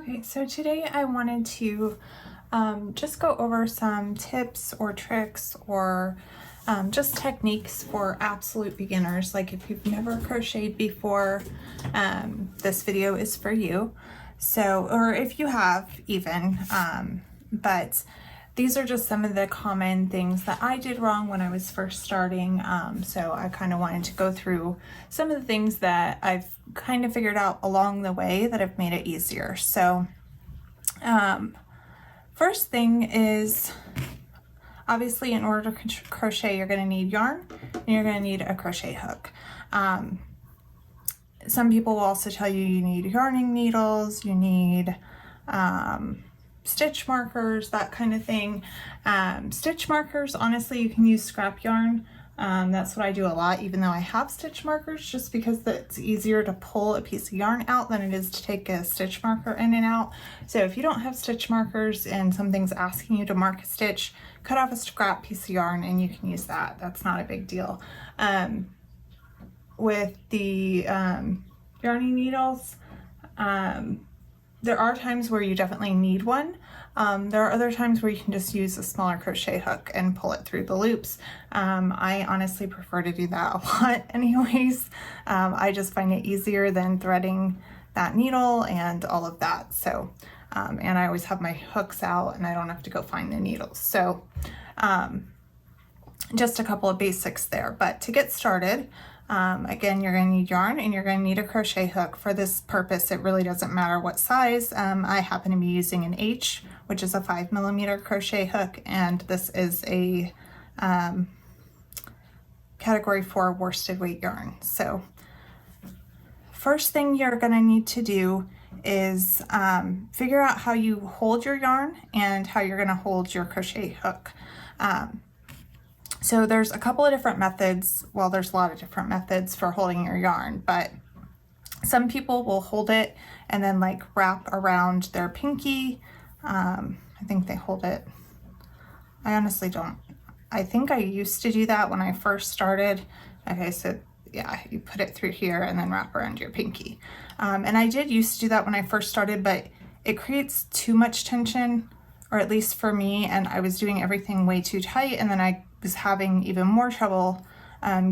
Okay, so today I wanted to just go over some tips or tricks or just techniques for absolute beginners. Like if you've never crocheted before, this video is for you. So, or if you have even, but these are just some of the common things that I did wrong when I was first starting. So I kind of wanted to go through some of the things that I've kind of figured out along the way that have made it easier. So first thing is, obviously in order to crochet, you're going to need yarn and you're going to need a crochet hook. Some people will also tell you you need yarning needles, you need stitch markers, that kind of thing. Stitch markers, honestly, you can use scrap yarn. That's what I do a lot, even though I have stitch markers, just because it's easier to pull a piece of yarn out than it is to take a stitch marker in and out. So if you don't have stitch markers and something's asking you to mark a stitch, cut off a scrap piece of yarn and you can use that. That's not a big deal. With the yarning needles, there are times where you definitely need one. There are other times where you can just use a smaller crochet hook and pull it through the loops. I honestly prefer to do that a lot anyways. I just find it easier than threading that needle and all of that. So, and I always have my hooks out and I don't have to go find the needles. So, just a couple of basics there. But to get started, again, you're going to need yarn and you're going to need a crochet hook. For this purpose, it really doesn't matter what size. I happen to be using an H, which is a 5mm crochet hook, and this is a category 4 worsted weight yarn. So first thing you're going to need to do is figure out how you hold your yarn and how you're going to hold your crochet hook. So there's a couple of different methods. Well, there's a lot of different methods for holding your yarn, but some people will hold it and then like wrap around their pinky. I think they hold it. I honestly don't. I think I used to do that when I first started. Okay, so yeah, you put it through here and then wrap around your pinky. And I did used to do that when I first started, but it creates too much tension, or at least for me, and I was doing everything way too tight, and then I was having even more trouble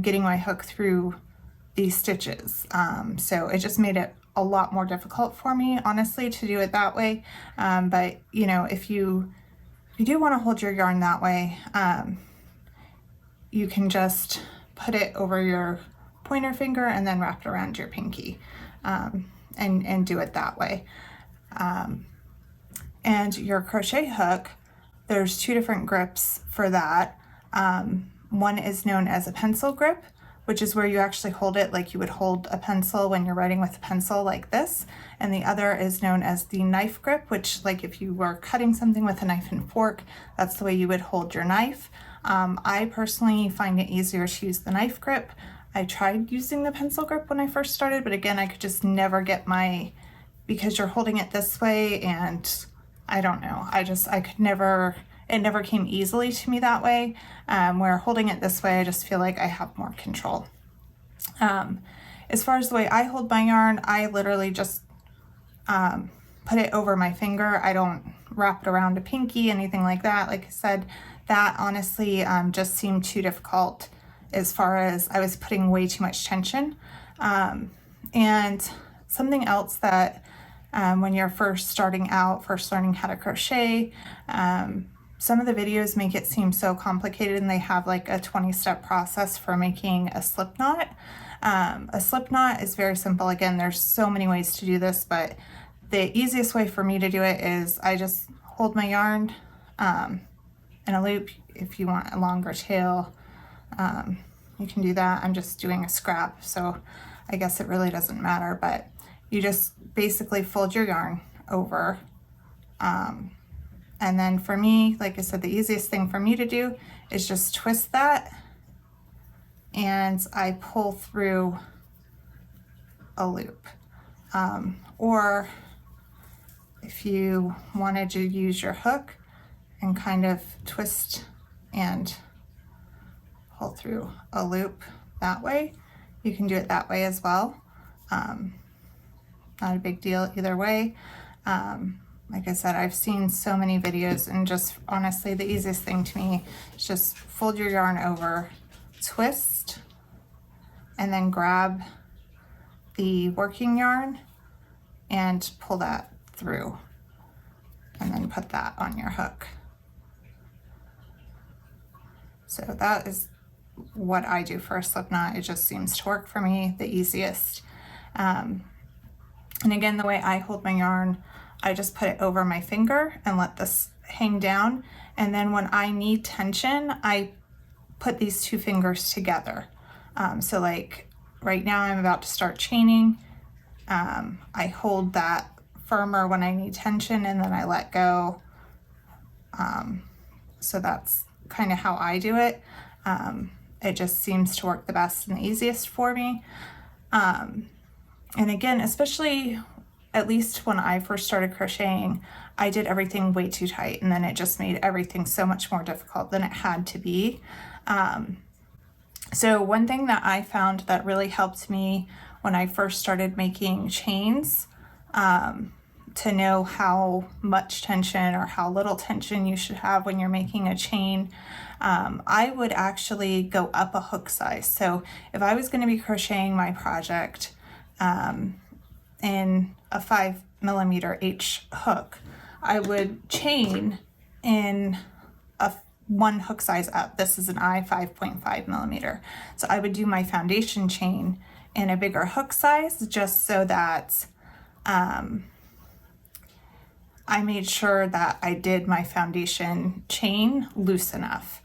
getting my hook through these stitches. So it just made it a lot more difficult for me, honestly, to do it that way. But you know, if you do want to hold your yarn that way, you can just put it over your pointer finger and then wrap it around your pinky, and do it that way. And your crochet hook, there's two different grips for that. One is known as a pencil grip, which is where you actually hold it like you would hold a pencil when you're writing with a pencil like this. And the other is known as the knife grip, which, like if you were cutting something with a knife and fork, that's the way you would hold your knife. I personally find it easier to use the knife grip. I tried using the pencil grip when I first started, but again, I could just never get because you're holding it this way, and I don't know, I could never, it never came easily to me that way. Where holding it this way, I just feel like I have more control. As far as the way I hold my yarn, I literally just put it over my finger. I don't wrap it around a pinky, anything like that. Like I said, that honestly just seemed too difficult, as far as I was putting way too much tension. And something else that when you're first starting out, first learning how to crochet, some of the videos make it seem so complicated, and they have like a 20-step process for making a slip knot. A slip knot is very simple. Again, there's so many ways to do this, but the easiest way for me to do it is I just hold my yarn in a loop. If you want a longer tail, you can do that. I'm just doing a scrap, so I guess it really doesn't matter, but you just basically fold your yarn over. And then for me, like I said, the easiest thing for me to do is just twist that, and I pull through a loop. Or if you wanted to use your hook and kind of twist and pull through a loop that way, you can do it that way as well. Not a big deal either way. Like I said, I've seen so many videos, and just honestly, the easiest thing to me is just fold your yarn over, twist, and then grab the working yarn and pull that through, and then put that on your hook. So that is what I do for a slip knot. It just seems to work for me the easiest. And again, the way I hold my yarn, I just put it over my finger and let this hang down. And then when I need tension, I put these two fingers together. So like right now I'm about to start chaining. I hold that firmer when I need tension, and then I let go. So that's kind of how I do it. It just seems to work the best and the easiest for me. And again, especially at least when I first started crocheting, I did everything way too tight, and then it just made everything so much more difficult than it had to be. So one thing that I found that really helped me when I first started making chains, to know how much tension or how little tension you should have when you're making a chain, I would actually go up a hook size. So if I was going to be crocheting my project in a 5mm H hook, I would chain in a one hook size up. This is an I 5.5mm. So I would do my foundation chain in a bigger hook size, just so that I made sure that I did my foundation chain loose enough,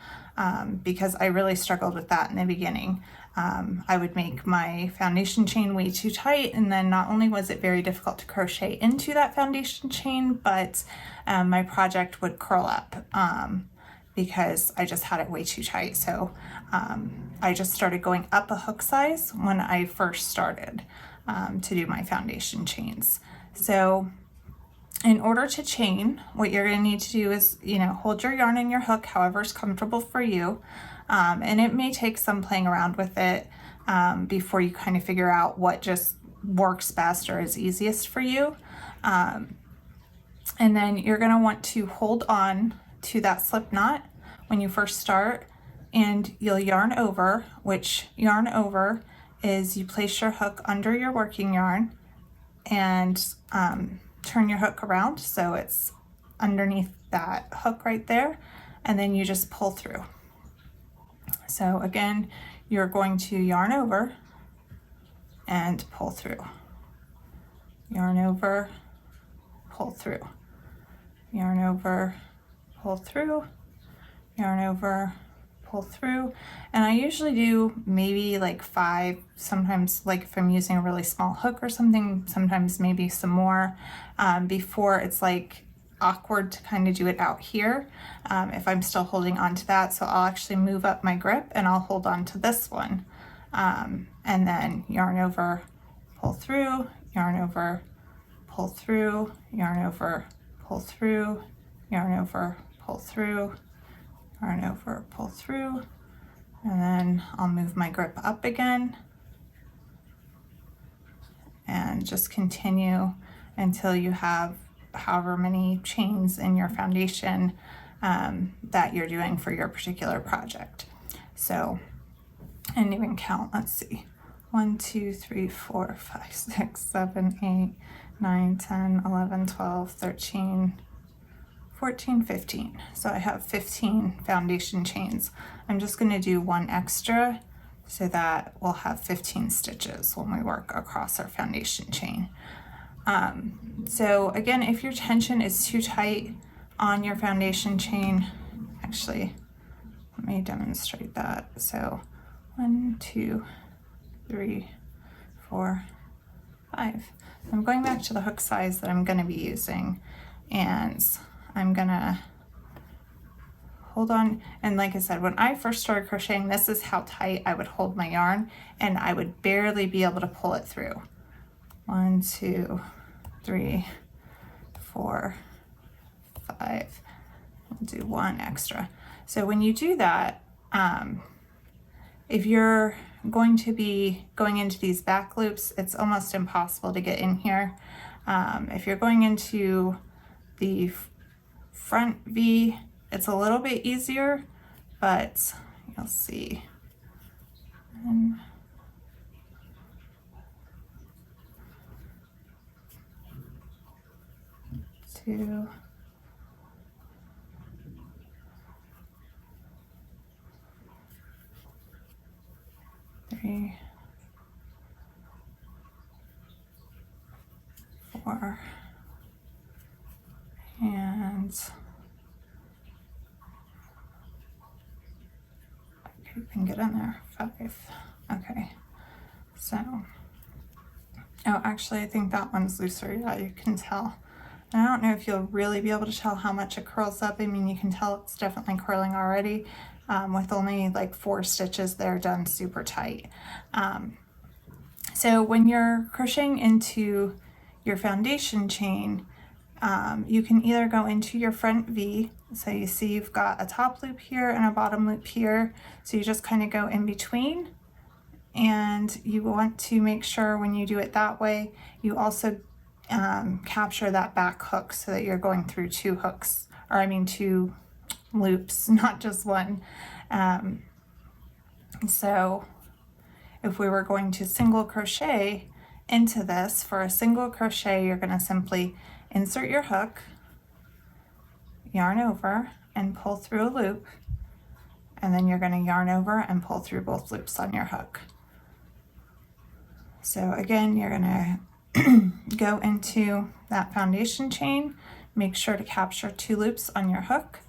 because I really struggled with that in the beginning. I would make my foundation chain way too tight, and then not only was it very difficult to crochet into that foundation chain, but my project would curl up because I just had it way too tight. So I just started going up a hook size when I first started to do my foundation chains. So in order to chain, what you're going to need to do is, hold your yarn in your hook however is comfortable for you. And it may take some playing around with it before you kind of figure out what just works best or is easiest for you. And then you're going to want to hold on to that slip knot when you first start, and you'll yarn over, which yarn over is you place your hook under your working yarn and turn your hook around so it's underneath that hook right there, and then you just pull through. So again, you're going to yarn over and pull through, yarn over, pull through, yarn over, pull through, yarn over, pull through. And I usually do maybe like 5, sometimes like if I'm using a really small hook or something, sometimes maybe some more, before it's like awkward to kind of do it out here if I'm still holding on to that. So I'll actually move up my grip and I'll hold on to this one, and then yarn over, pull through, yarn over, pull through, yarn over, pull through, yarn over, pull through, yarn over, pull through, and then I'll move my grip up again and just continue until you have however many chains in your foundation that you're doing for your particular project. So, and even count, let's see, 1, 2, 3, 4, 5, 6, 7, 8, 9, 10, 11, 12, 13, 14, 15. So I have 15 foundation chains. I'm just going to do one extra so that we'll have 15 stitches when we work across our foundation chain. So again, if your tension is too tight on your foundation chain, actually, let me demonstrate that. So 1, 2, 3, 4, 5. I'm going back to the hook size that I'm going to be using, and I'm gonna hold on. And like I said, when I first started crocheting, this is how tight I would hold my yarn, and I would barely be able to pull it through. 1, 2, 3, 4, 5. We'll do one extra. So when you do that, if you're going to be going into these back loops, it's almost impossible to get in here. If you're going into the front V, it's a little bit easier, but you'll see. 1, 2, 3, 4, and okay, you can get in there, 5. Okay, so, oh, actually I think that one's looser. Yeah, you can tell. And I don't know if you'll really be able to tell how much it curls up. I mean, you can tell it's definitely curling already, with only like 4 stitches there done super tight. So when you're crocheting into your foundation chain, you can either go into your front V, so you see you've got a top loop here and a bottom loop here, so you just kind of go in between, and you want to make sure when you do it that way, you also capture that back hook so that you're going through 2 hooks, or I mean 2 loops, not just one. So if we were going to single crochet into this, for a single crochet, you're going to simply insert your hook, yarn over, and pull through a loop, and then you're going to yarn over and pull through both loops on your hook. So again, you're going to go into that foundation chain, make sure to capture 2 loops on your hook.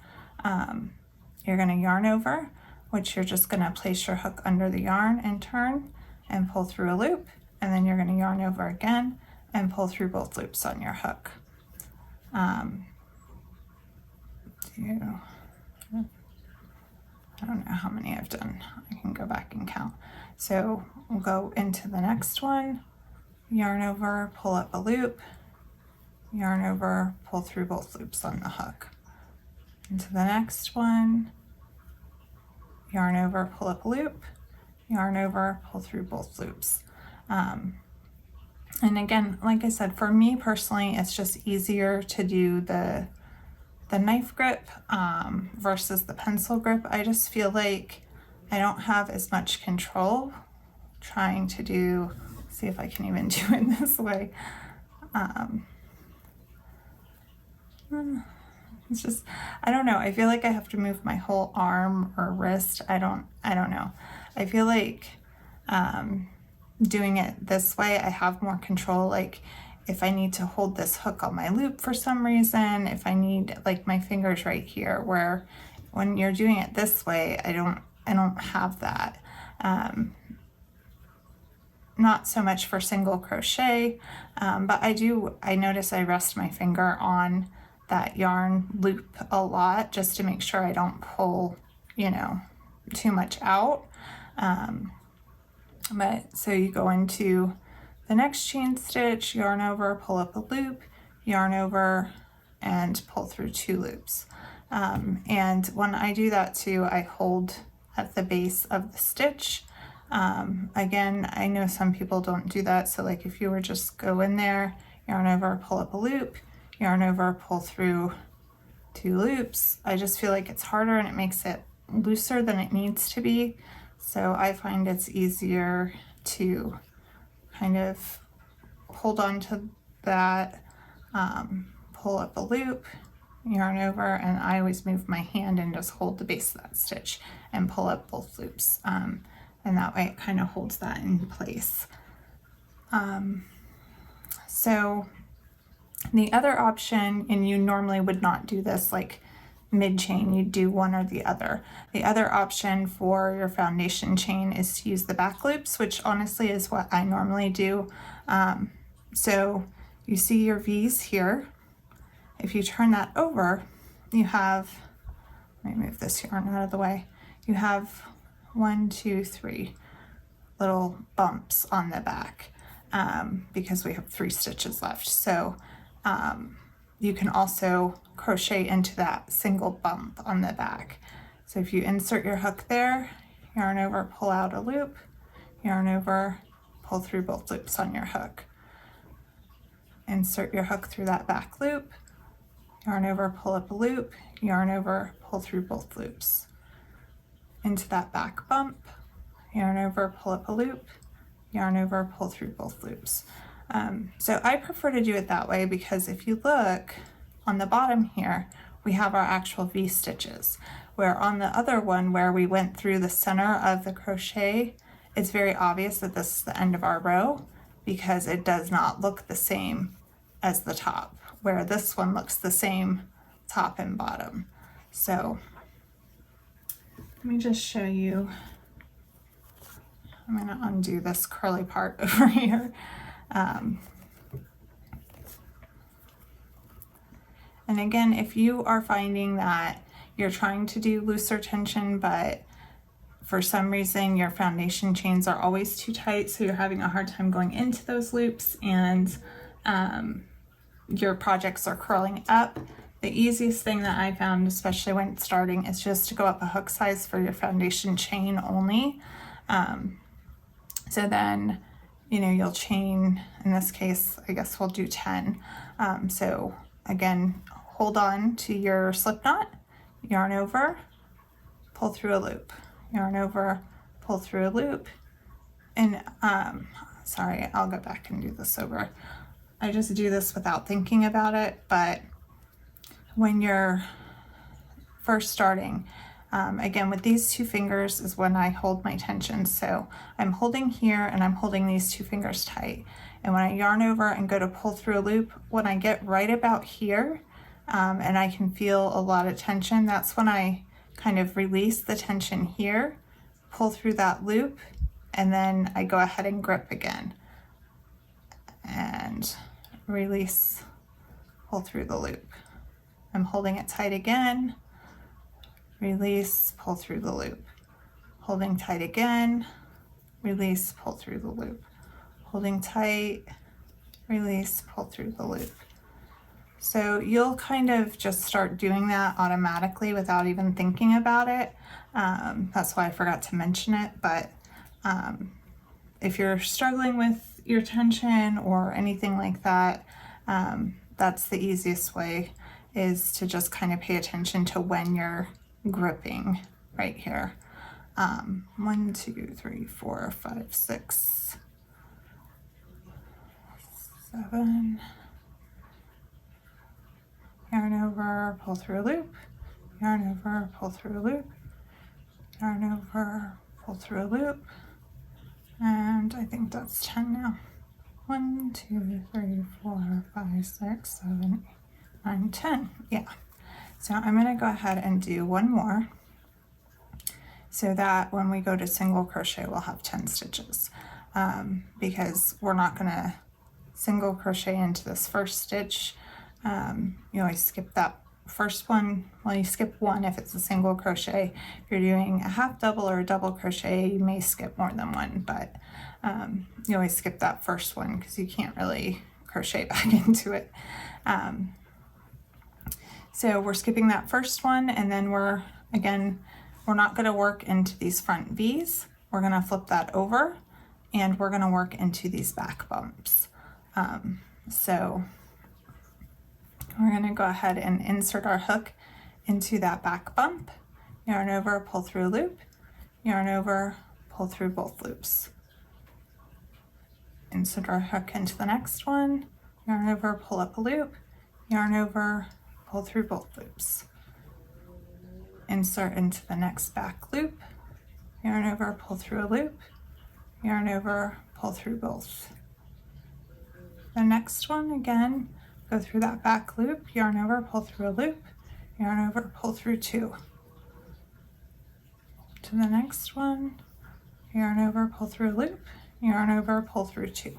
You're going to yarn over, which you're just going to place your hook under the yarn and turn and pull through a loop, and then you're going to yarn over again and pull through both loops on your hook. I don't know how many I've done. I can go back and count. So we'll go into the next one, yarn over, pull up a loop, yarn over, pull through both loops on the hook. Into the next one, yarn over, pull up a loop, yarn over, pull through both loops. And again, like I said, for me personally, it's just easier to do the knife grip versus the pencil grip. I just feel like I don't have as much control trying to do, see if I can even do it this way. It's just, I don't know. I feel like I have to move my whole arm or wrist. I don't know. I feel like doing it this way, I have more control. Like if I need to hold this hook on my loop for some reason, if I need like my fingers right here, where when you're doing it this way, I don't have that. Not so much for single crochet, but I notice I rest my finger on that yarn loop a lot just to make sure I don't pull, too much out. But so you go into the next chain stitch, yarn over, pull up a loop, yarn over, and pull through 2 loops. And when I do that too, I hold at the base of the stitch. Again, I know some people don't do that, so like if you were just go in there, yarn over, pull up a loop, yarn over, pull through 2 loops, I just feel like it's harder and it makes it looser than it needs to be. So I find it's easier to kind of hold on to that, pull up a loop, yarn over, and I always move my hand and just hold the base of that stitch and pull up both loops. And that way it kind of holds that in place. So the other option, and you normally would not do this like mid-chain, you'd do one or the other. The other option for your foundation chain is to use the back loops, which honestly is what I normally do. So you see your V's here. If you turn that over, you have, let me move this yarn out of the way. You have 1, 2, 3 little bumps on the back because we have 3 stitches left. So you can also crochet into that single bump on the back. So if you insert your hook there, yarn over, pull out a loop, yarn over, pull through both loops on your hook. insert your hook through that back loop, yarn over, pull up a loop, yarn over, pull through both loops. Into that back bump, yarn over, pull up a loop, yarn over, pull through both loops. So I prefer to do it that way because if you look on the bottom here, we have our actual V stitches, where on the other one where we went through the center of the crochet, it's very obvious that this is the end of our row because it does not look the same as the top, where this one looks the same top and bottom. So let me just show you. I'm going to undo this curly part over here. And again, if you are finding that you're trying to do looser tension, but for some reason your foundation chains are always too tight, so you're having a hard time going into those loops and your projects are curling up, the easiest thing that I found, especially when starting, is just to go up a hook size for your foundation chain only. So then, you know, you'll chain, in this case, I guess we'll do 10. So again, hold on to your slip knot, yarn over, pull through a loop, yarn over, pull through a loop, and sorry, I'll go back and do this over. I just do this without thinking about it, but when you're first starting, again, with these two fingers is when I hold my tension. So I'm holding here and I'm holding these two fingers tight. And when I yarn over and go to pull through a loop, when I get right about here, and I can feel a lot of tension, that's when I kind of release the tension here, pull through that loop, and then I go ahead and grip again. And release, pull through the loop. I'm holding it tight again, release, pull through the loop. Holding tight again, release, pull through the loop. Holding tight, release, pull through the loop. So you'll kind of just start doing that automatically without even thinking about it. That's why I forgot to mention it, but if you're struggling with your tension or anything like that, that's the easiest way, is to just kind of pay attention to when you're gripping right here. 1, 2, 3, 4, 5, 6, 7. Yarn over, pull through a loop, yarn over, pull through a loop, yarn over, pull through a loop, and I think that's 10 now. 1, 2, 3, 4, 5, 6, 7, 8, 9, 10. Yeah. So I'm going to go ahead and do one more so that when we go to single crochet, we'll have 10 stitches, because we're not going to single crochet into this first stitch. You always skip that first one. Well, you skip one if it's a single crochet. If you're doing a half double or a double crochet, you may skip more than one, but you always skip that first one because you can't really crochet back into it. So we're skipping that first one, and then we're not going to work into these front V's. We're going to flip that over, and we're going to work into these back bumps. So we're going to go ahead and insert our hook into that back bump, yarn over, pull through a loop, yarn over, pull through both loops. Insert our hook into the next one, yarn over, pull up a loop, yarn over, pull through both loops. Insert into the next back loop, yarn over, pull through a loop, yarn over, pull through both. The next one, again, go through that back loop, yarn over, pull through a loop, yarn over, pull through 2. To the next one, yarn over, pull through a loop, yarn over, pull through 2.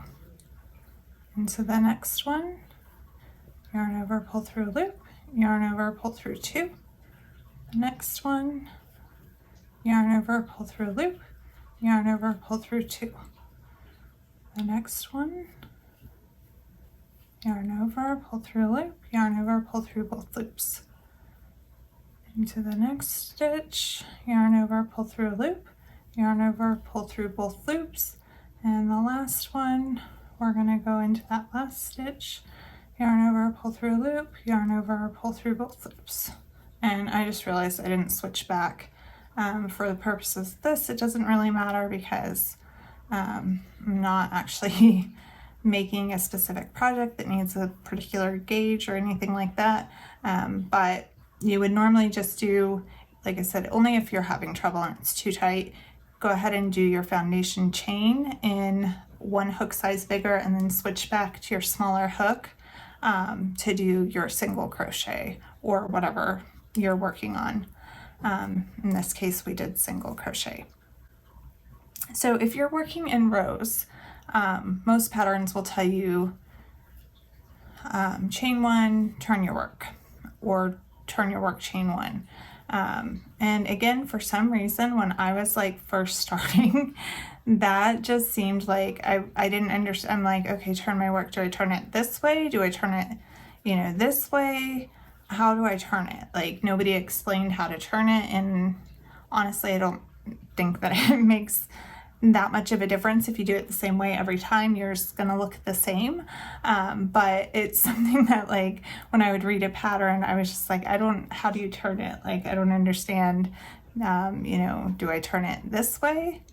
Into the next one, yarn over, pull through a loop, yarn over, pull through 2. The next one, yarn over, pull through a loop, yarn over, pull through 2. The next one, yarn over, pull through a loop, yarn over, pull through both loops. Into the next stitch, yarn over, pull through a loop, yarn over, pull through both loops, and the last one, we're we're going to go into that last stitch, yarn over, pull through a loop, yarn over, pull through both loops. And I just realized I didn't switch back. For the purposes of this, it doesn't really matter because I'm not actually making a specific project that needs a particular gauge or anything like that. But you would normally just do, like I said, only if you're having trouble and it's too tight, go ahead and do your foundation chain in one hook size bigger and then switch back to your smaller hook to do your single crochet or whatever you're working on. In this case, we did single crochet. So if you're working in rows, most patterns will tell you chain one, turn your work, or turn your work, chain one. And again, for some reason, when I was like first starting, that just seemed like I didn't understand. I'm like, okay, turn my work. Do I turn it this way? Do I turn it, this way? How do I turn it? Like, nobody explained how to turn it. And honestly, I don't think that it makes that much of a difference. If you do it the same way every time, you're just gonna look the same. But it's something that, like, when I would read a pattern, I was just like, how do you turn it? Like, I don't understand. Do I turn it this way?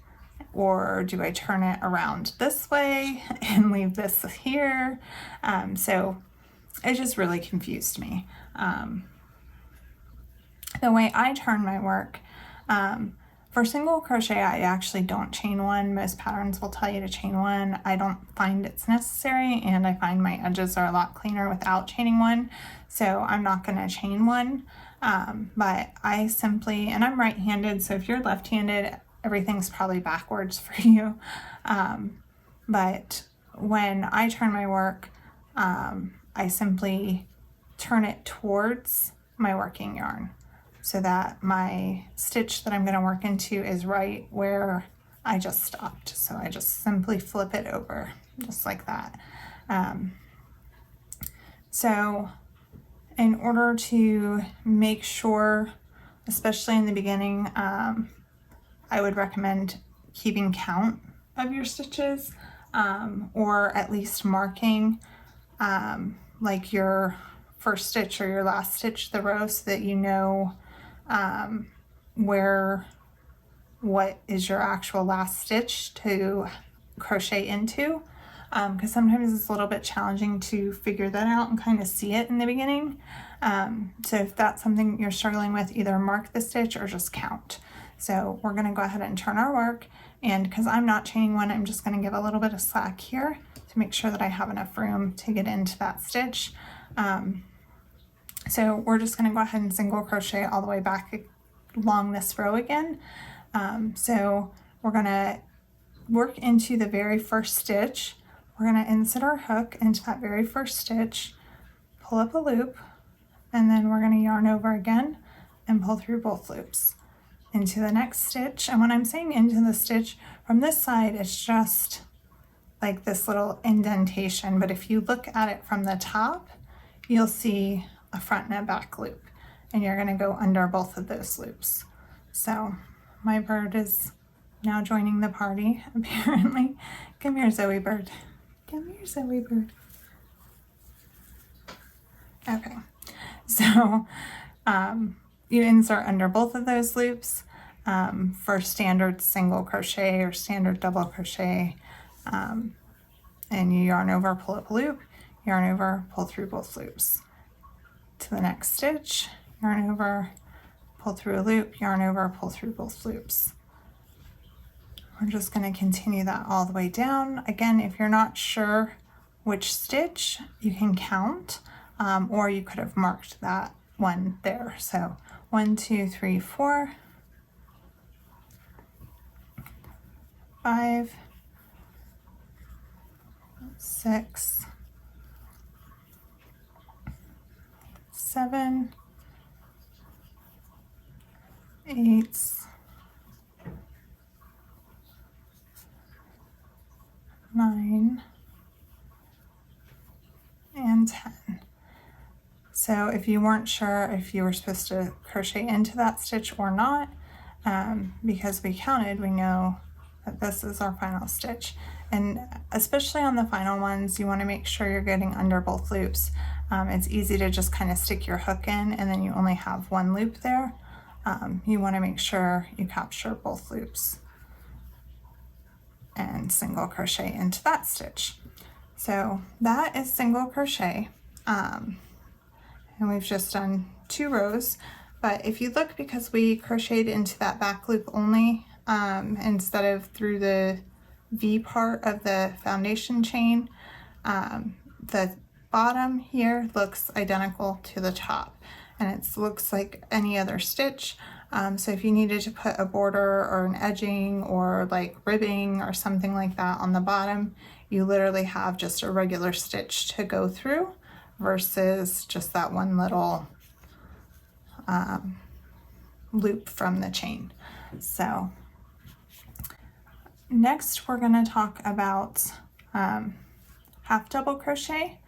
Or do I turn it around this way and leave this here? So it just really confused me. The way I turn my work, for single crochet, I actually don't chain one. Most patterns will tell you to chain one. I don't find it's necessary, and I find my edges are a lot cleaner without chaining one, so I'm not going to chain one. But I simply, and I'm right-handed, so if you're left-handed, everything's probably backwards for you. But when I turn my work, I simply turn it towards my working yarn, so that my stitch that I'm going to work into is right where I just stopped. So I just simply flip it over, just like that. So in order to make sure, especially in the beginning, I would recommend keeping count of your stitches, or at least marking like your first stitch or your last stitch, the row, so that you know what is your actual last stitch to crochet into, because sometimes it's a little bit challenging to figure that out and kind of see it in the beginning. So if that's something you're struggling with, either mark the stitch or just count. So we're going to go ahead and turn our work, and because I'm not chaining one, I'm just going to give a little bit of slack here to make sure that I have enough room to get into that stitch. So we're just going to go ahead and single crochet all the way back along this row again. So we're going to work into the very first stitch. We're going to insert our hook into that very first stitch, pull up a loop, and then we're going to yarn over again and pull through both loops into the next stitch. And when I'm saying into the stitch, from this side, it's just like this little indentation, but if you look at it from the top, you'll see a front and a back loop, and you're going to go under both of those loops. So my bird is now joining the party, apparently. Come here, Zoe bird. Come here, Zoe bird. Okay, so you insert under both of those loops for standard single crochet or standard double crochet, and you yarn over, pull up a loop, yarn over, pull through both loops. To the next stitch, yarn over, pull through a loop, yarn over, pull through both loops. We're just going to continue that all the way down. Again, if you're not sure which stitch, you can count, or you could have marked that one there. So 1, 2, 3, 4, 5, 6, 7, 8, 9, and 10. So if you weren't sure if you were supposed to crochet into that stitch or not, because we counted, we know that this is our final stitch. And especially on the final ones, you want to make sure you're getting under both loops. It's easy to just kind of stick your hook in and then you only have one loop there. You want to make sure you capture both loops and single crochet into that stitch. So that is single crochet, and we've just done 2 rows. But if you look, because we crocheted into that back loop only instead of through the V part of the foundation chain, the bottom here looks identical to the top, and it looks like any other stitch. So if you needed to put a border or an edging or like ribbing or something like that on the bottom, you literally have just a regular stitch to go through versus just that one little loop from the chain. So next we're going to talk about half double crochet.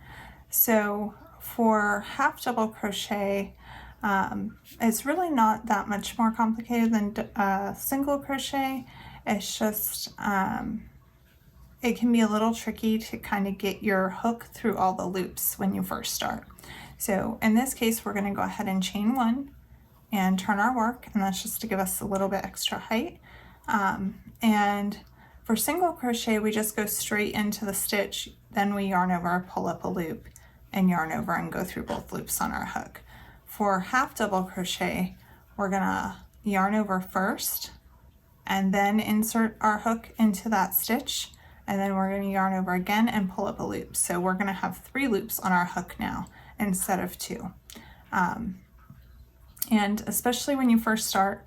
So for half double crochet, it's really not that much more complicated than single crochet. It's just it can be a little tricky to kind of get your hook through all the loops when you first start. So in this case, we're going to go ahead and chain 1 and turn our work, and that's just to give us a little bit extra height. And for single crochet, we just go straight into the stitch, then we yarn over, pull up a loop, and yarn over and go through both loops on our hook. For half double crochet, we're gonna yarn over first and then insert our hook into that stitch, and then we're gonna yarn over again and pull up a loop. So we're gonna have 3 loops on our hook now instead of 2. And especially when you first start,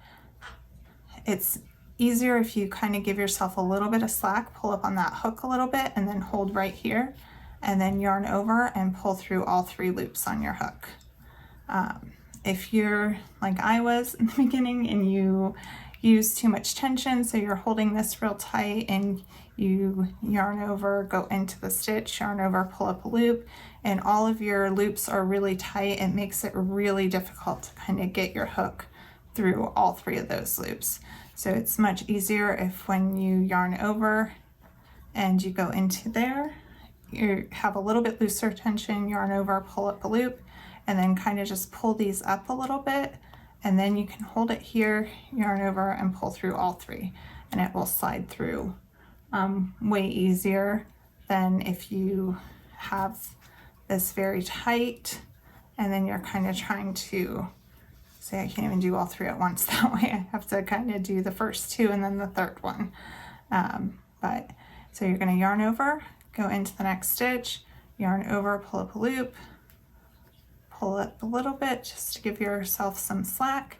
it's easier if you kind of give yourself a little bit of slack, pull up on that hook a little bit, and then hold right here, and then yarn over and pull through all 3 loops on your hook. If you're like I was in the beginning and you use too much tension, so you're holding this real tight and you yarn over, go into the stitch, yarn over, pull up a loop, and all of your loops are really tight, it makes it really difficult to kind of get your hook through all 3 of those loops. So it's much easier if when you yarn over and you go into there, you have a little bit looser tension, yarn over, pull up a loop, and then kind of just pull these up a little bit, and then you can hold it here, yarn over, and pull through all 3, and it will slide through way easier than if you have this very tight and then you're kind of trying to say, I can't even do all 3 at once that way. I have to kind of do the first 2 and then the third one. But so you're going to yarn over, go into the next stitch, yarn over, pull up a loop, pull up a little bit just to give yourself some slack,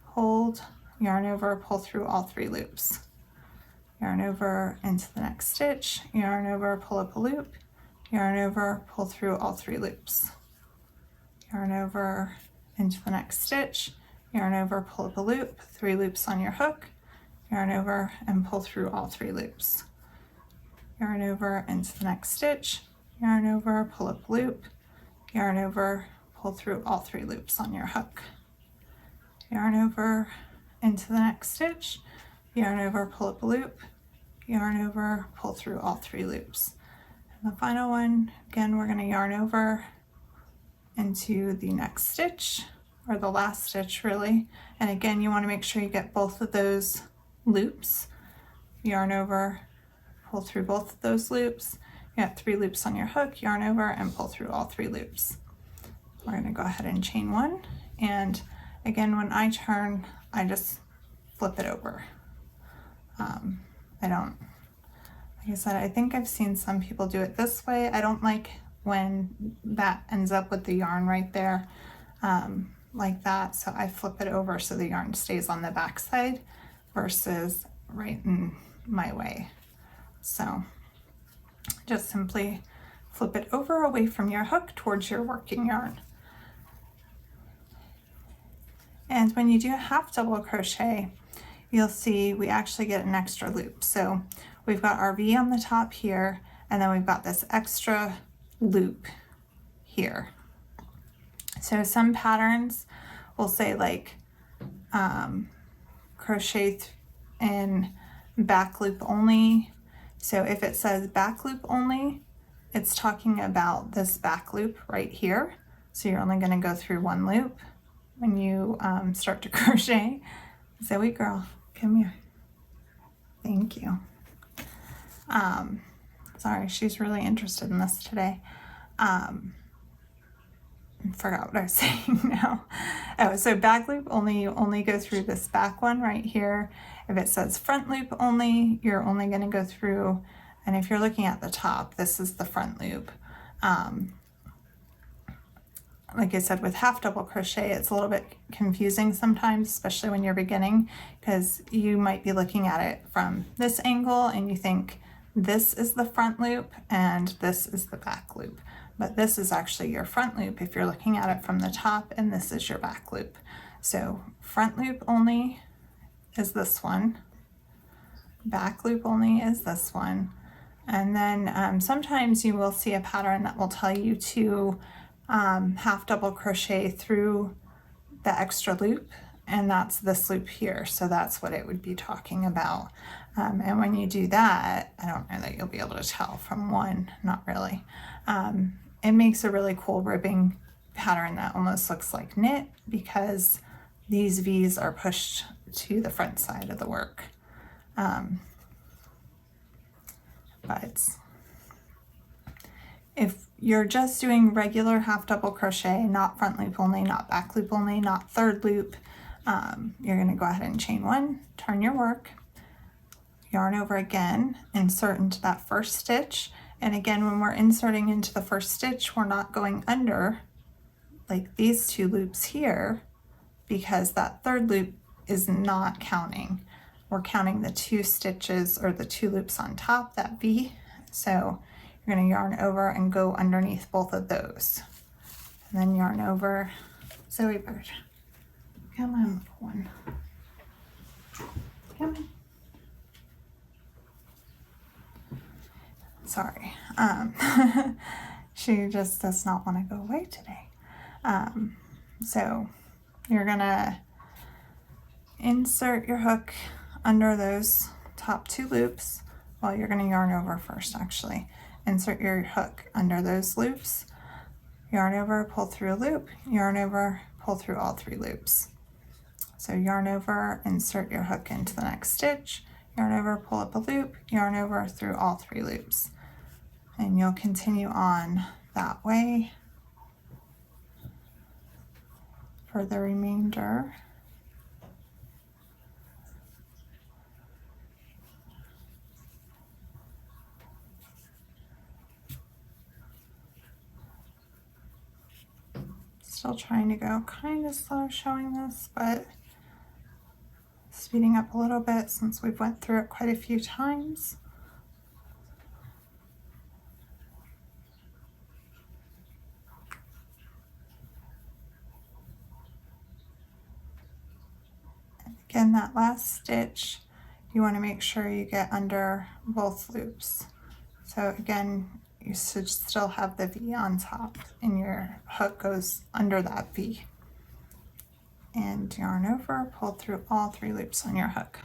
hold, yarn over, pull through all 3 loops. Yarn over into the next stitch, yarn over, pull up a loop, yarn over, pull through all 3 loops. Yarn over into the next stitch, yarn over, pull up a loop, 3 loops on your hook, yarn over and pull through all 3 loops. Yarn over into the next stitch, yarn over, pull up a loop, yarn over, pull through all 3 loops on your hook. Yarn over into the next stitch, yarn over, pull up a loop, yarn over, pull through all 3 loops. And the final one, again, we're going to yarn over into the next stitch, or the last stitch really, and again you want to make sure you get both of those loops. Yarn over, pull through both of those loops, you got 3 loops on your hook, yarn over and pull through all 3 loops. We're going to go ahead and chain 1, and again when I turn I just flip it over. I don't, like I said, I think I've seen some people do it this way. I don't like when that ends up with the yarn right there like that, so I flip it over so the yarn stays on the back side versus right in my way. So just simply flip it over away from your hook towards your working yarn. And when you do a half double crochet, you'll see we actually get an extra loop. So we've got our V on the top here, and then we've got this extra loop here. So some patterns will say like crochet in back loop only. So if it says back loop only, it's talking about this back loop right here. So you're only going to go through one loop when you start to crochet. Zoe girl, come here. Thank you. Sorry, she's really interested in this today. I forgot what I was saying now. Oh, so back loop only, you only go through this back one right here. If it says front loop only, you're only going to go through, and if you're looking at the top, this is the front loop. Like I said, with half double crochet, it's a little bit confusing sometimes, especially when you're beginning, because you might be looking at it from this angle and you think this is the front loop and this is the back loop. But this is actually your front loop if you're looking at it from the top, and this is your back loop. So front loop only is this one. Back loop only is this one. And then sometimes you will see a pattern that will tell you to half double crochet through the extra loop, and that's this loop here. So that's what it would be talking about. And when you do that, I don't know that you'll be able to tell from one, not really. It makes a really cool ribbing pattern that almost looks like knit, because these V's are pushed to the front side of the work. But if you're just doing regular half double crochet, not front loop only, not back loop only, not third loop, you're going to go ahead and chain one, turn your work, yarn over again, insert into that first stitch. And again, when we're inserting into the first stitch, we're not going under like these two loops here, because that third loop is not counting. We're counting the two stitches or the two loops on top, that V. So you're going to yarn over and go underneath both of those. And then yarn over. Zoe bird, come on, one. Come on. Sorry. She just does not want to go away today. So you're going to insert your hook under those top two loops. Well, you're going to yarn over first, actually. Insert your hook under those loops, yarn over, pull through a loop, yarn over, pull through all three loops. So yarn over, insert your hook into the next stitch, yarn over, pull up a loop, yarn over through all three loops. And you'll continue on that way for the remainder. Still trying to go kind of slow showing this, but speeding up a little bit since we've went through it quite a few times. And again, that last stitch, you want to make sure you get under both loops. So again, you should still have the V on top, and your hook goes under that V. And yarn over, pull through all three loops on your hook.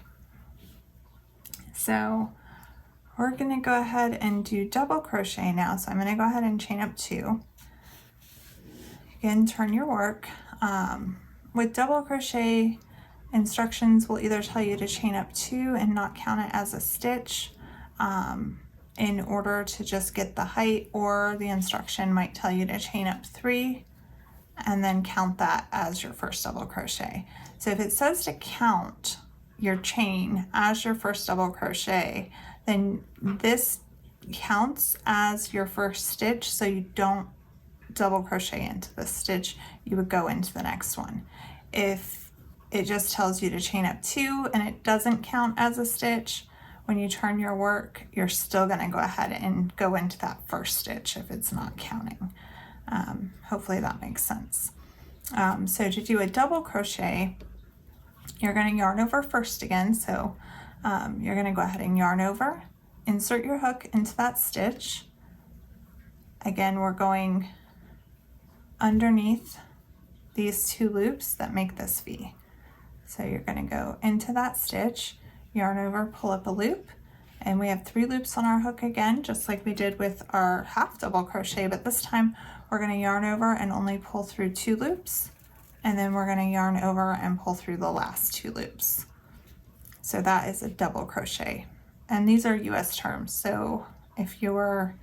So we're going to go ahead and do double crochet now. So I'm going to go ahead and chain up two. Again, turn your work. With double crochet, instructions will either tell you to chain up two and not count it as a stitch, in order to just get the height, or the instruction might tell you to chain up three and then count that as your first double crochet. So if it says to count your chain as your first double crochet, then this counts as your first stitch, so you don't double crochet into this stitch, you would go into the next one. If it just tells you to chain up two and it doesn't count as a stitch, when you turn your work, you're still going to go ahead and go into that first stitch if it's not counting. Hopefully that makes sense. So to do a double crochet, you're going to yarn over first again. So you're going to go ahead and yarn over, insert your hook into that stitch. Again, we're going underneath these two loops that make this V. So you're going to go into that stitch, yarn over, pull up a loop, and we have 3 loops on our hook again, just like we did with our half double crochet, but this time we're going to yarn over and only pull through 2 loops, and then we're going to yarn over and pull through the last 2 loops. So that is a double crochet, and these are US terms, so if you're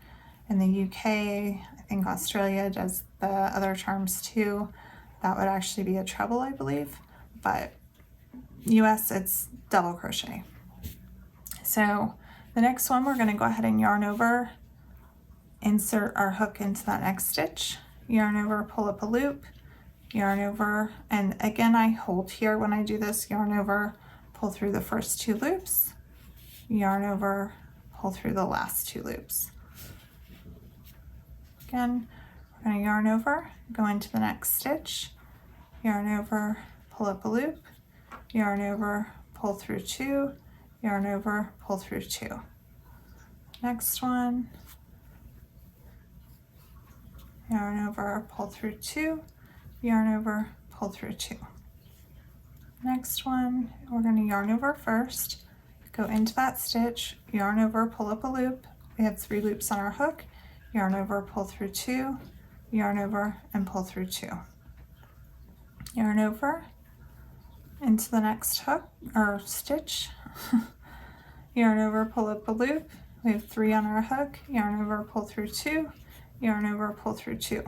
in the UK, I think Australia does the other terms too, that would actually be a treble, I believe, but US it's double crochet. So the next one, we're going to go ahead and yarn over, insert our hook into that next stitch, yarn over, pull up a loop, yarn over, and again I hold here when I do this, yarn over, pull through the first 2 loops, yarn over, pull through the last 2 loops. Again, we're going to yarn over, go into the next stitch, yarn over, pull up a loop, yarn over, pull through 2, yarn over, pull through 2. Next one, yarn over, pull through 2, yarn over, pull through 2. Next one, we're going to yarn over first, go into that stitch, yarn over, pull up a loop. We have 3 loops on our hook, yarn over, pull through 2, yarn over, and pull through 2. Yarn over into the next hook or stitch, yarn over, pull up a loop. We have 3 on our hook, yarn over, pull through 2, yarn over, pull through 2.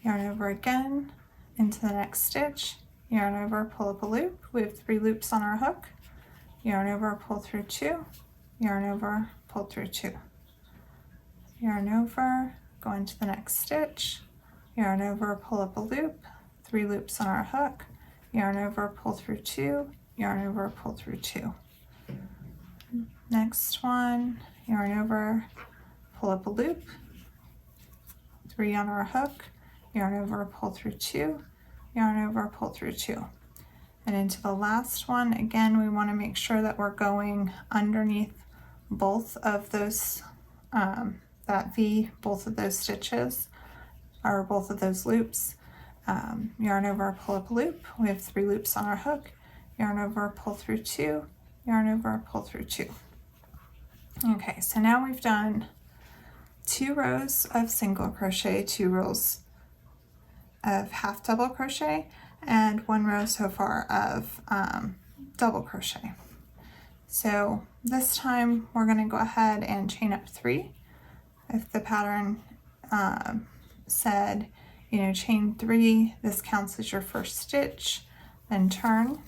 Yarn over again into the next stitch, yarn over, pull up a loop. We have 3 loops on our hook, yarn over, pull through 2, yarn over, pull through 2. Yarn over, go into the next stitch, yarn over, pull up a loop, 3 loops on our hook, yarn over, pull through 2, yarn over, pull through 2. Next one, yarn over, pull up a loop, 3 on our hook, yarn over, pull through 2, yarn over, pull through 2. And into the last one, again, we want to make sure that we're going underneath both of those, that V, both of those stitches, or both of those loops. Yarn over, pull up a loop. We have 3 loops on our hook, yarn over, pull through 2, yarn over, pull through 2. Okay, so now we've done 2 rows of single crochet, 2 rows of half double crochet, and 1 row so far of double crochet. So this time we're going to go ahead and chain up 3. If the pattern said, you know, chain 3, this counts as your first stitch, then turn.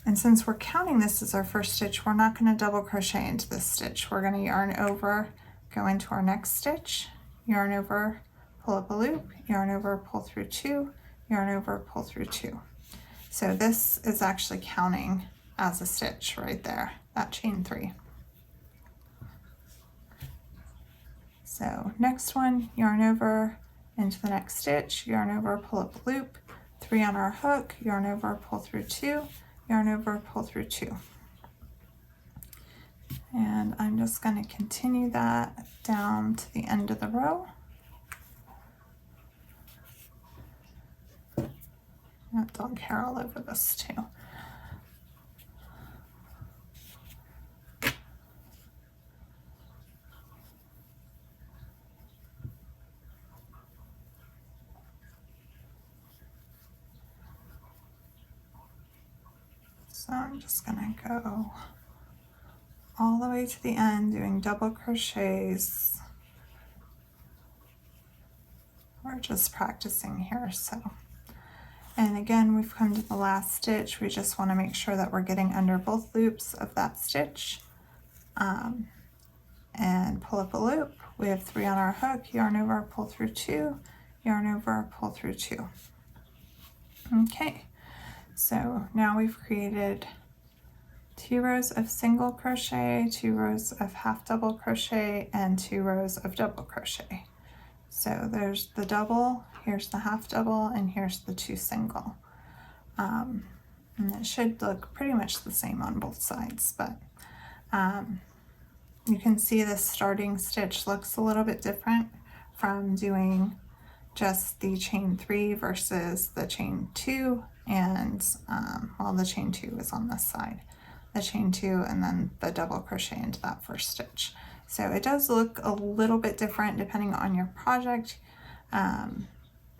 And since we're counting this as our first stitch, we're not going to double crochet into this stitch. We're going to yarn over, go into our next stitch, yarn over, pull up a loop, yarn over, pull through 2, yarn over, pull through 2. So this is actually counting as a stitch right there, that chain 3. So next one, yarn over into the next stitch, yarn over, pull up a loop, 3 on our hook, yarn over, pull through 2, yarn over, pull through 2. And I'm just going to continue that down to the end of the row. Got dog hair all over this too. So I'm just going to go all the way to the end doing double crochets. We're just practicing here, so. And again, we've come to the last stitch. We just want to make sure that we're getting under both loops of that stitch. And pull up a loop. We have 3 on our hook, yarn over, pull through 2, yarn over, pull through 2. Okay. So now we've created 2 rows of single crochet, 2 rows of half double crochet, and 2 rows of double crochet. So there's the double, here's the half double, and here's the 2 single. And it should look pretty much the same on both sides, but you can see the starting stitch looks a little bit different from doing just the chain 3 versus the chain 2 and well, the chain 2 is on this side, the chain 2 and then the double crochet into that first stitch. So it does look a little bit different depending on your project.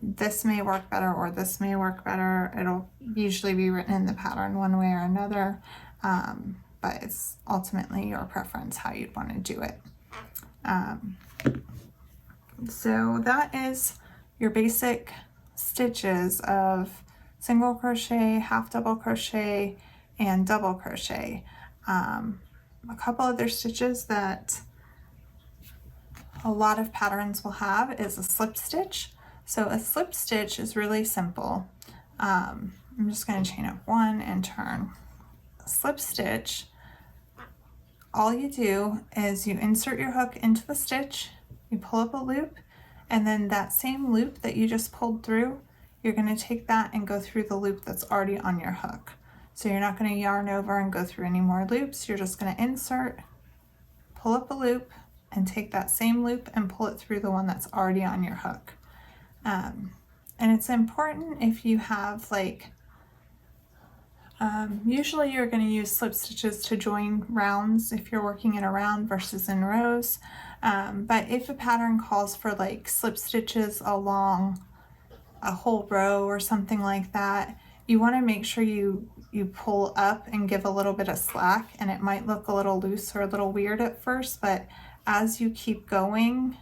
This may work better or this may work better. It'll usually be written in the pattern one way or another, but it's ultimately your preference how you'd want to do it. So that is your basic stitches of single crochet, half double crochet, and double crochet. A couple other stitches that a lot of patterns will have is a slip stitch. So a slip stitch is really simple. I'm just going to chain up 1 and turn. A slip stitch, all you do is you insert your hook into the stitch, you pull up a loop, and then that same loop that you just pulled through, you're going to take that and go through the loop that's already on your hook. So you're not going to yarn over and go through any more loops. You're just going to insert, pull up a loop, and take that same loop and pull it through the one that's already on your hook. And it's important if you have like, usually you're going to use slip stitches to join rounds if you're working in a round versus in rows. But if a pattern calls for like slip stitches along a whole row or something like that, you want to make sure you pull up and give a little bit of slack, and it might look a little loose or a little weird at first, but as you keep going,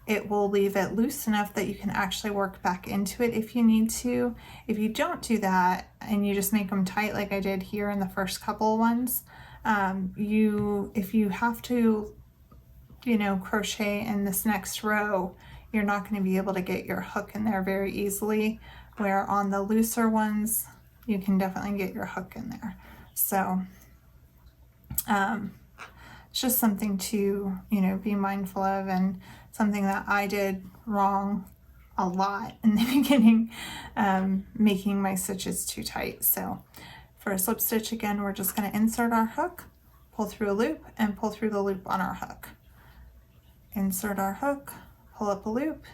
it will leave it loose enough that you can actually work back into it if you need to. If you don't do that and you just make them tight like I did here in the first couple ones, if you have to, crochet in this next row, you're not going to be able to get your hook in there very easily, where on the looser ones, you can definitely get your hook in there. So it's just something to, be mindful of, and something that I did wrong a lot in the beginning, making my stitches too tight. So for a slip stitch, again, we're just going to insert our hook, pull through a loop, and pull through the loop on our hook. Insert our hook, pull up a loop.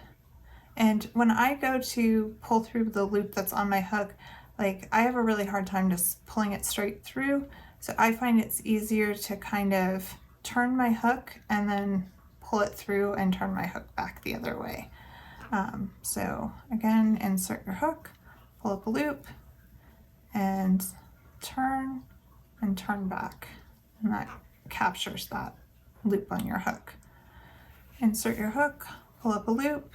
And when I go to pull through the loop that's on my hook, like I have a really hard time just pulling it straight through. So I find it's easier to kind of turn my hook and then pull it through and turn my hook back the other way. So again, insert your hook, pull up a loop, and turn back. And that captures that loop on your hook. Insert your hook, pull up a loop,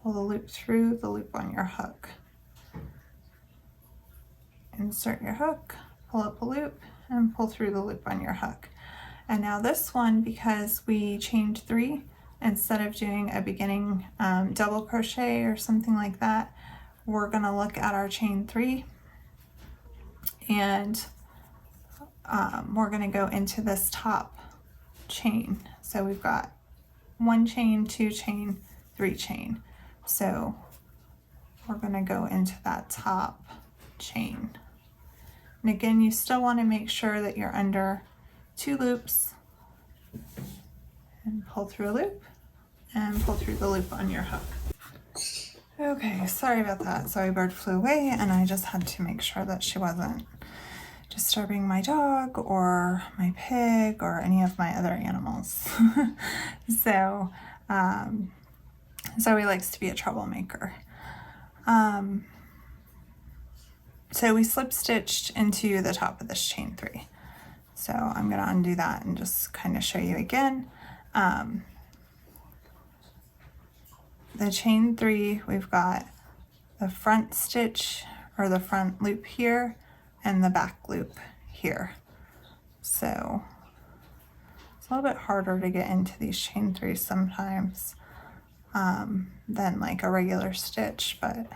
pull the loop through the loop on your hook. Insert your hook, pull up a loop, and pull through the loop on your hook. And now this one, because we chained 3, instead of doing a beginning double crochet or something like that, we're going to look at our chain 3, and we're going to go into this top chain. So we've got 1 chain, 2 chain, 3 chain. So we're going to go into that top chain. And again, you still want to make sure that you're under 2 loops, and pull through a loop and pull through the loop on your hook. Okay, sorry about that. Zoe bird flew away, and I just had to make sure that she wasn't disturbing my dog or my pig or any of my other animals. So Zoe likes to be a troublemaker. So we slip stitched into the top of this chain 3. So I'm going to undo that and just kind of show you again. The chain 3, we've got the front stitch or the front loop here and the back loop here. So it's a little bit harder to get into these chain 3s sometimes than like a regular stitch, but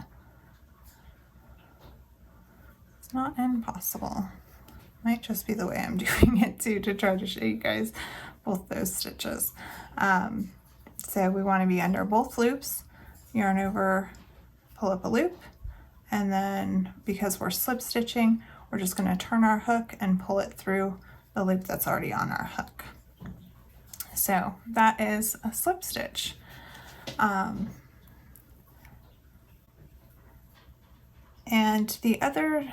it's not impossible. Might just be the way I'm doing it too, to try to show you guys both those stitches. So we want to be under both loops, yarn over, pull up a loop, and then because we're slip stitching, we're just going to turn our hook and pull it through the loop that's already on our hook. So that is a slip stitch. And the other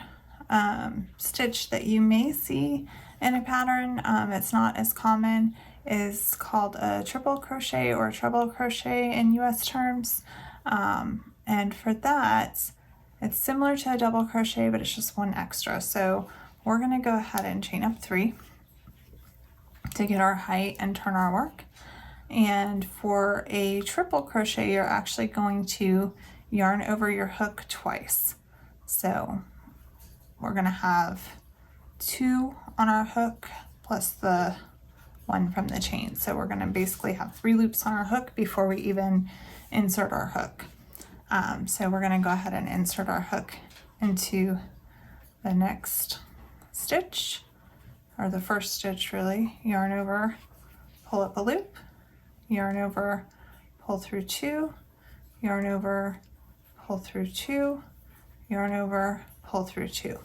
stitch that you may see in a pattern, it's not as common, is called a triple crochet or a treble crochet in US terms. And for that, it's similar to a double crochet, but it's just one extra. So we're going to go ahead and chain up 3 to get our height and turn our work. And for a triple crochet, you're actually going to yarn over your hook twice. So we're going to have 2 on our hook plus the 1 from the chain. So we're going to basically have 3 loops on our hook before we even insert our hook. So we're going to go ahead and insert our hook into the next stitch, or the first stitch really. Yarn over, pull up a loop, yarn over, pull through 2, yarn over, pull through 2, yarn over, pull through 2.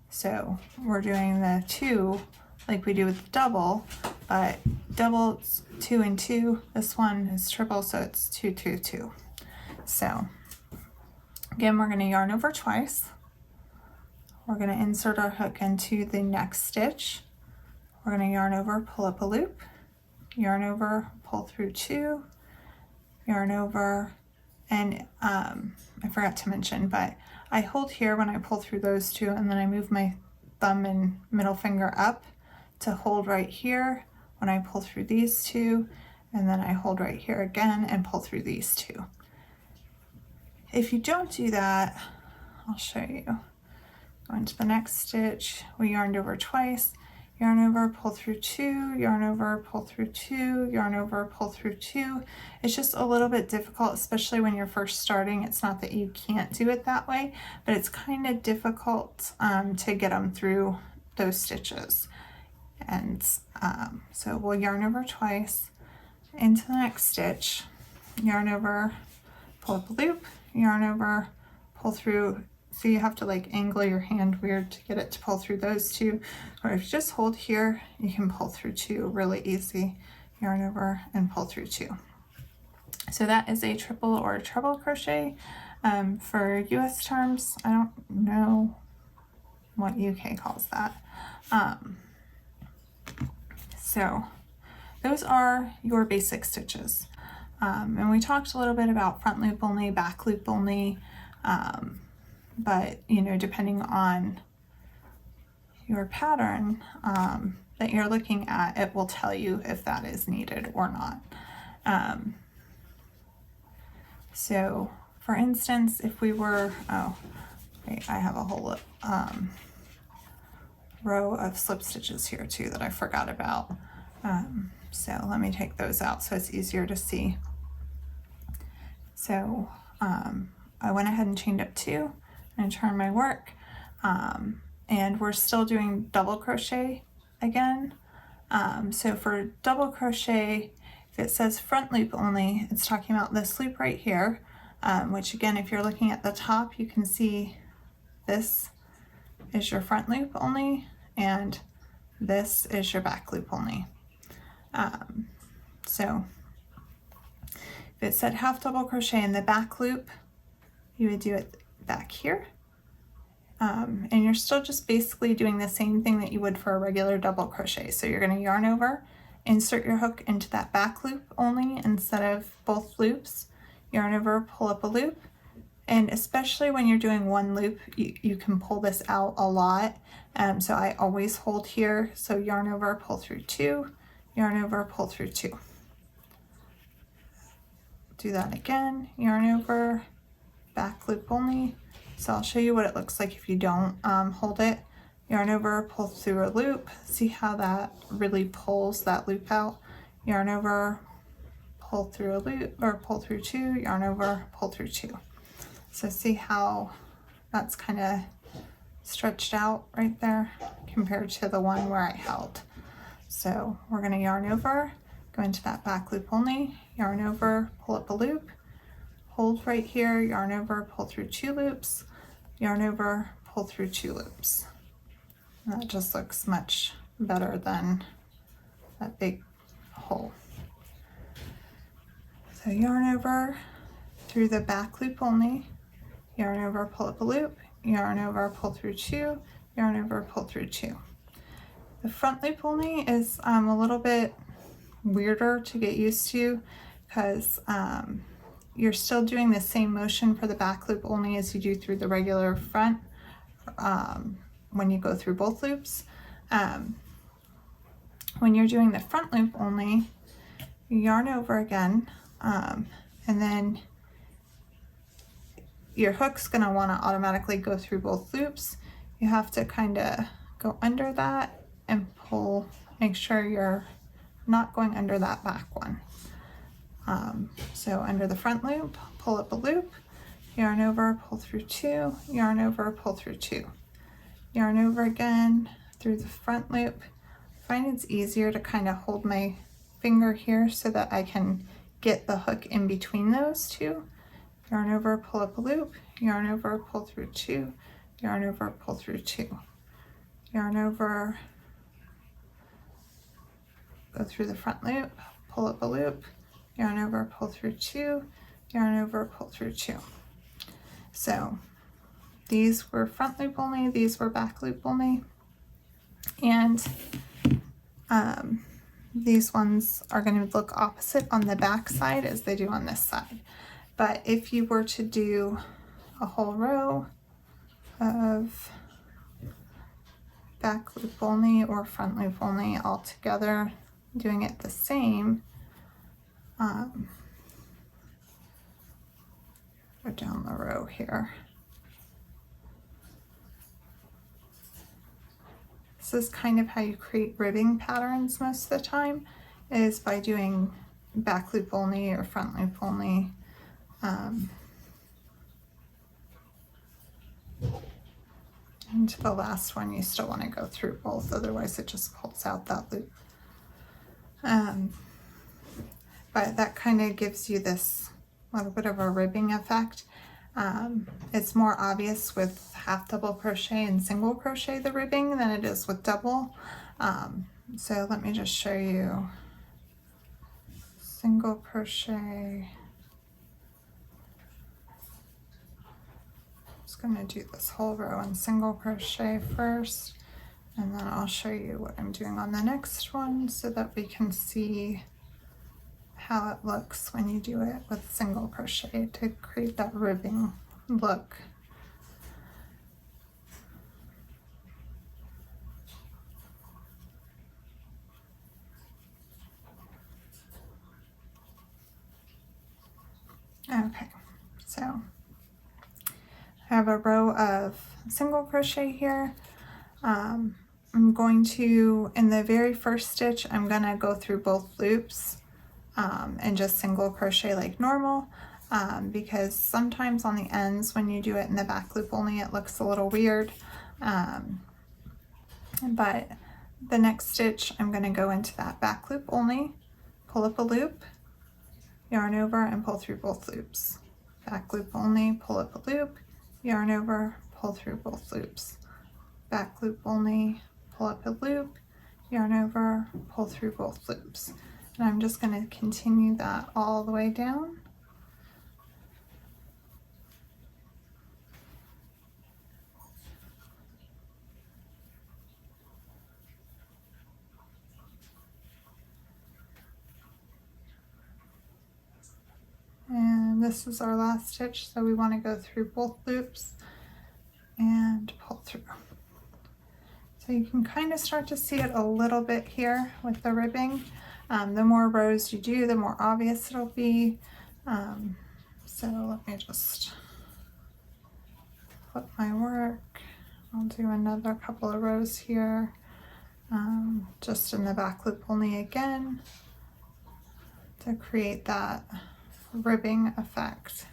So we're doing the 2 like we do with the double, but double 2 and 2. This one is triple, so it's 2, 2, 2. So again, we're going to yarn over twice. We're going to insert our hook into the next stitch. We're going to yarn over, pull up a loop, yarn over, pull through 2, yarn over, and I forgot to mention, but I hold here when I pull through those 2, and then I move my thumb and middle finger up to hold right here when I pull through these 2, and then I hold right here again and pull through these 2. If you don't do that, I'll show you. Go into the next stitch, we yarned over twice, yarn over, pull through 2, yarn over, pull through 2, yarn over, pull through 2. It's just a little bit difficult, especially when you're first starting. It's not that you can't do it that way, but it's kind of difficult to get them through those stitches. And so we'll yarn over twice into the next stitch, yarn over, pull up a loop, yarn over, pull through. So you have to like angle your hand weird to get it to pull through those 2, or if you just hold here, you can pull through 2 really easy. Yarn over and pull through 2. So that is a triple or treble crochet. For US terms, I don't know what UK calls that. So those are your basic stitches. And we talked a little bit about front loop only, back loop only, but you know, depending on your pattern that you're looking at, it will tell you if that is needed or not. So for instance, if we were, oh, wait, I have a whole row of slip stitches here too that I forgot about. So let me take those out so it's easier to see. So I went ahead and chained up 2 and turned my work, and we're still doing double crochet again. So for double crochet, if it says front loop only, it's talking about this loop right here, which again, if you're looking at the top, you can see this is your front loop only, and this is your back loop only. So if it said half double crochet in the back loop, you would do it back here. And you're still just basically doing the same thing that you would for a regular double crochet. So you're going to yarn over, insert your hook into that back loop only instead of both loops, yarn over, pull up a loop. And especially when you're doing one loop, you can pull this out a lot. So I always hold here. So yarn over, pull through 2, yarn over, pull through 2. Do that again, yarn over, back loop only. So I'll show you what it looks like if you don't hold it. Yarn over, pull through a loop. See how that really pulls that loop out. Yarn over, pull through a loop, or pull through 2, yarn over, pull through 2. So see how that's kind of stretched out right there compared to the one where I held. So we're going to yarn over, go into that back loop only, yarn over, pull up a loop, hold right here, yarn over, pull through 2 loops, yarn over, pull through 2 loops. And that just looks much better than that big hole. So yarn over through the back loop only, yarn over, pull up a loop, yarn over, pull through 2, yarn over, pull through 2. The front loop only is a little bit weirder to get used to because you're still doing the same motion for the back loop only as you do through the regular front when you go through both loops. When you're doing the front loop only, you yarn over again, and then your hook's going to want to automatically go through both loops. You have to kind of go under that and pull, make sure you're not going under that back one. So under the front loop, pull up a loop, yarn over, pull through 2, yarn over, pull through 2. Yarn over again through the front loop. I find it's easier to kind of hold my finger here so that I can get the hook in between those two. Yarn over, pull up a loop, yarn over, pull through 2, yarn over, pull through 2. Yarn over, go through the front loop, pull up a loop, yarn over, pull through 2, yarn over, pull through 2. So these were front loop only, these were back loop only, and these ones are going to look opposite on the back side as they do on this side. But if you were to do a whole row of back loop only or front loop only all together, doing it the same, go down the row here. This is kind of how you create ribbing patterns most of the time, is by doing back loop only or front loop only. And to the last one, you still want to go through both, otherwise it just pulls out that loop. But that kind of gives you this little bit of a ribbing effect. It's more obvious with half double crochet and single crochet the ribbing than it is with double. So let me just show you single crochet. I'm going to do this whole row in single crochet first, and then I'll show you what I'm doing on the next one so that we can see how it looks when you do it with single crochet to create that ribbing look. Okay, so I have a row of single crochet here. I'm going to, in the very first stitch, I'm going to go through both loops and just single crochet like normal, because sometimes on the ends when you do it in the back loop only it looks a little weird. But the next stitch I'm going to go into that back loop only, pull up a loop, yarn over and pull through both loops. Back loop only, pull up a loop, yarn over, pull through both loops. Back loop only, pull up a loop, yarn over, pull through both loops. And I'm just going to continue that all the way down. And this is our last stitch, so we want to go through both loops and pull through. So you can kind of start to see it a little bit here with the ribbing. The more rows you do, the more obvious it'll be. So let me just flip my work. I'll do another couple of rows here, just in the back loop only again, to create that ribbing effect.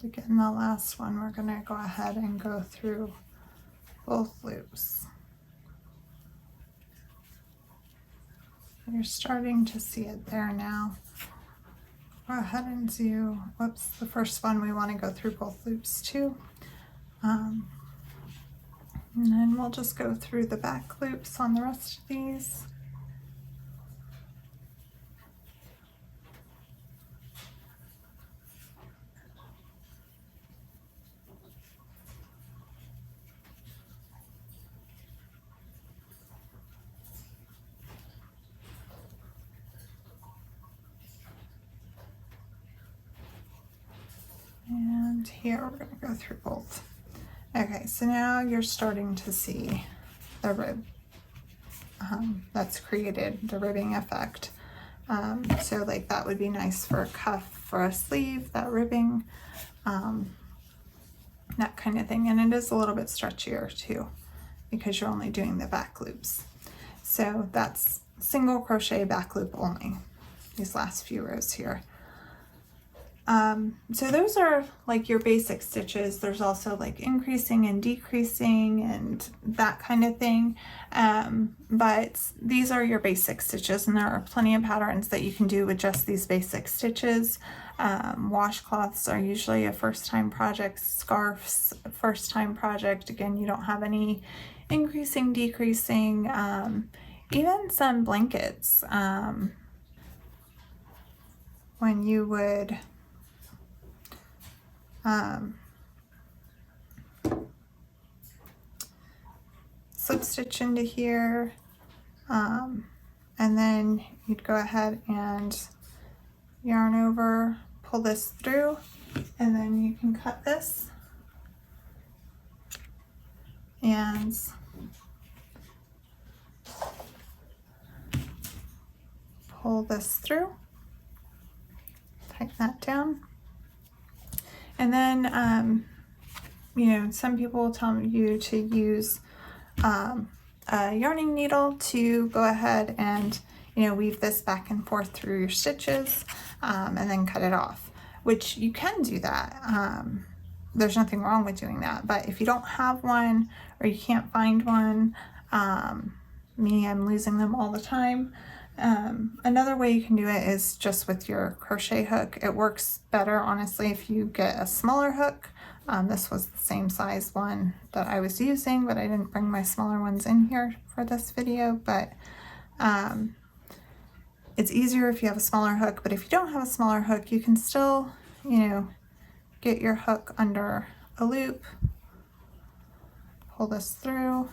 Again, the last one, we're going to go ahead and go through both loops. You're starting to see it there now. Go ahead and do, whoops, the first one we want to go through both loops too. And then we'll just go through the back loops on the rest of these. And here we're going to go through both. Okay, so now you're starting to see the rib that's created, the ribbing effect. So like that would be nice for a cuff, for a sleeve, that ribbing, that kind of thing. And it is a little bit stretchier too, because you're only doing the back loops. So that's single crochet back loop only, these last few rows here. So those are like your basic stitches. There's also like increasing and decreasing and that kind of thing. But these are your basic stitches, and there are plenty of patterns that you can do with just these basic stitches. Washcloths are usually a first-time project. Scarves, first-time project. Again, you don't have any increasing, decreasing, even some blankets. When you would slip stitch into here, and then you'd go ahead and yarn over, pull this through, and then you can cut this and pull this through, tighten that down. And then, you know, some people will tell you to use a yarning needle to go ahead and, you know, weave this back and forth through your stitches, and then cut it off, which you can do that. There's nothing wrong with doing that. But if you don't have one, or you can't find one, me, I'm losing them all the time. Another way you can do it is just with your crochet hook. It works better, honestly, if you get a smaller hook. This was the same size one that I was using, but I didn't bring my smaller ones in here for this video. But it's easier if you have a smaller hook. But if you don't have a smaller hook, you can still, you know, get your hook under a loop, pull this through.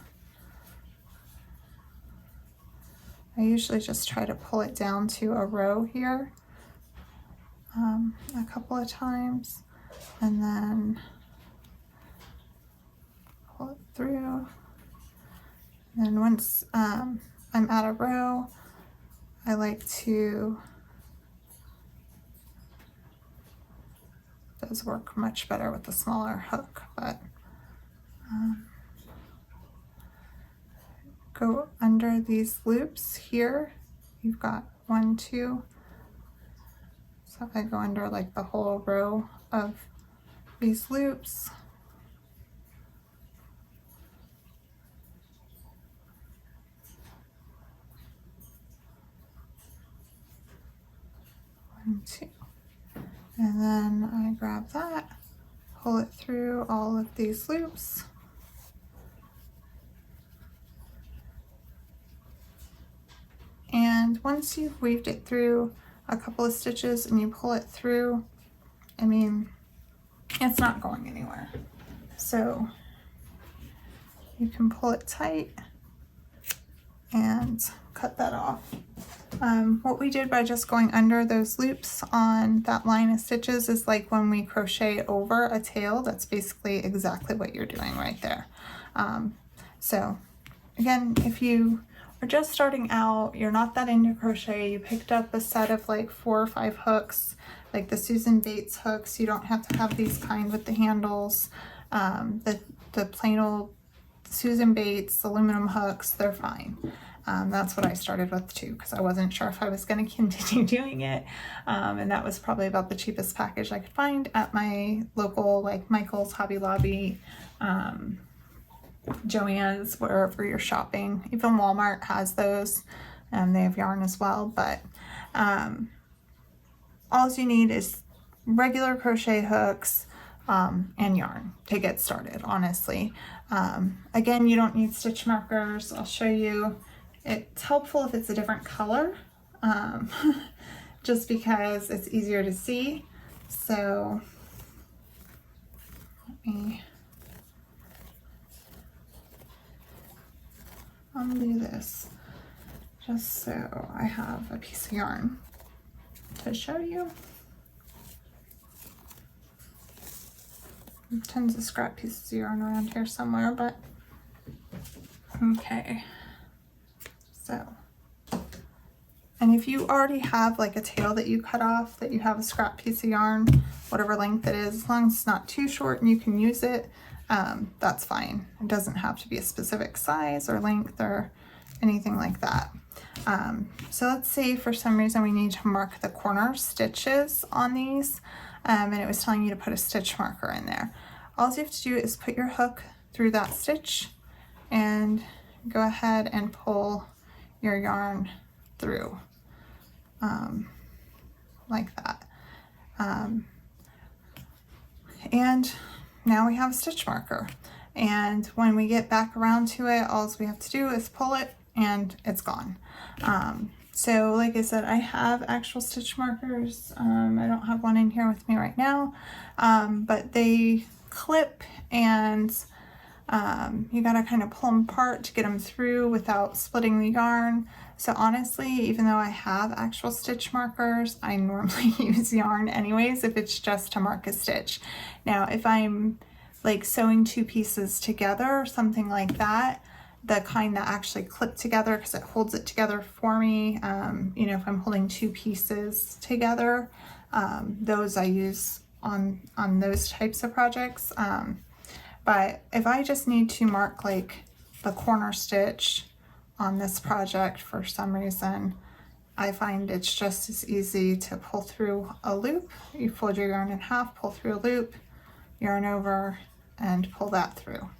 I usually just try to pull it down to a row here a couple of times, and then pull it through. And then once I'm at a row, I like to, it does work much better with the smaller hook, but go under these loops here. You've got 1, 2. So if I go under like the whole row of these loops, one, two, and then I grab that, pull it through all of these loops. And once you've weaved it through a couple of stitches and you pull it through, I mean, it's not going anywhere. So you can pull it tight and cut that off. What we did by just going under those loops on that line of stitches is like when we crochet over a tail, that's basically exactly what you're doing right there. So again, if you are just starting out, you're not that into crochet, you picked up a set of like 4 or 5 hooks, like the Susan Bates hooks. You don't have to have these kind with the handles. The plain old Susan Bates aluminum hooks, they're fine. That's what I started with too, because I wasn't sure if I was going to continue doing it. And that was probably about the cheapest package I could find at my local, like Michael's, Hobby Lobby, Joann's, wherever you're shopping. Even Walmart has those, and they have yarn as well. But all you need is regular crochet hooks, and yarn to get started, honestly. Again, you don't need stitch markers. I'll show you. It's helpful if it's a different color, just because it's easier to see. So let me undo this just so I have a piece of yarn to show you. Tons of scrap pieces of yarn around here somewhere, but okay. So, and if you already have like a tail that you cut off, that you have a scrap piece of yarn, whatever length it is, as long as it's not too short and you can use it, that's fine. It doesn't have to be a specific size or length or anything like that. So let's say for some reason we need to mark the corner stitches on these, and it was telling you to put a stitch marker in there. All you have to do is put your hook through that stitch and go ahead and pull your yarn through like that. And now we have a stitch marker. And when we get back around to it, all we have to do is pull it and it's gone. So like I said, I have actual stitch markers. I don't have one in here with me right now, but they clip, and you gotta kind of pull them apart to get them through without splitting the yarn. So honestly, even though I have actual stitch markers, I normally use yarn anyways if it's just to mark a stitch. Now, if I'm like sewing two pieces together or something like that, the kind that actually clip together because it holds it together for me, you know, if I'm holding two pieces together, those I use on those types of projects. But if I just need to mark like the corner stitch on this project for some reason, I find it's just as easy to pull through a loop. You fold your yarn in half, pull through a loop, yarn over, and pull that through.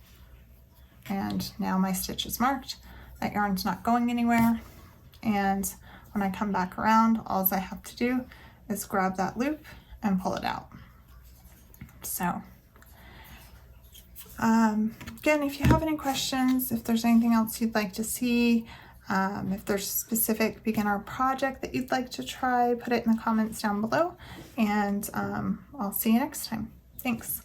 And now my stitch is marked. That yarn's not going anywhere. And when I come back around, all I have to do is grab that loop and pull it out. So again, if you have any questions, if there's anything else you'd like to see, if there's a specific beginner project that you'd like to try, put it in the comments down below, and I'll see you next time. Thanks.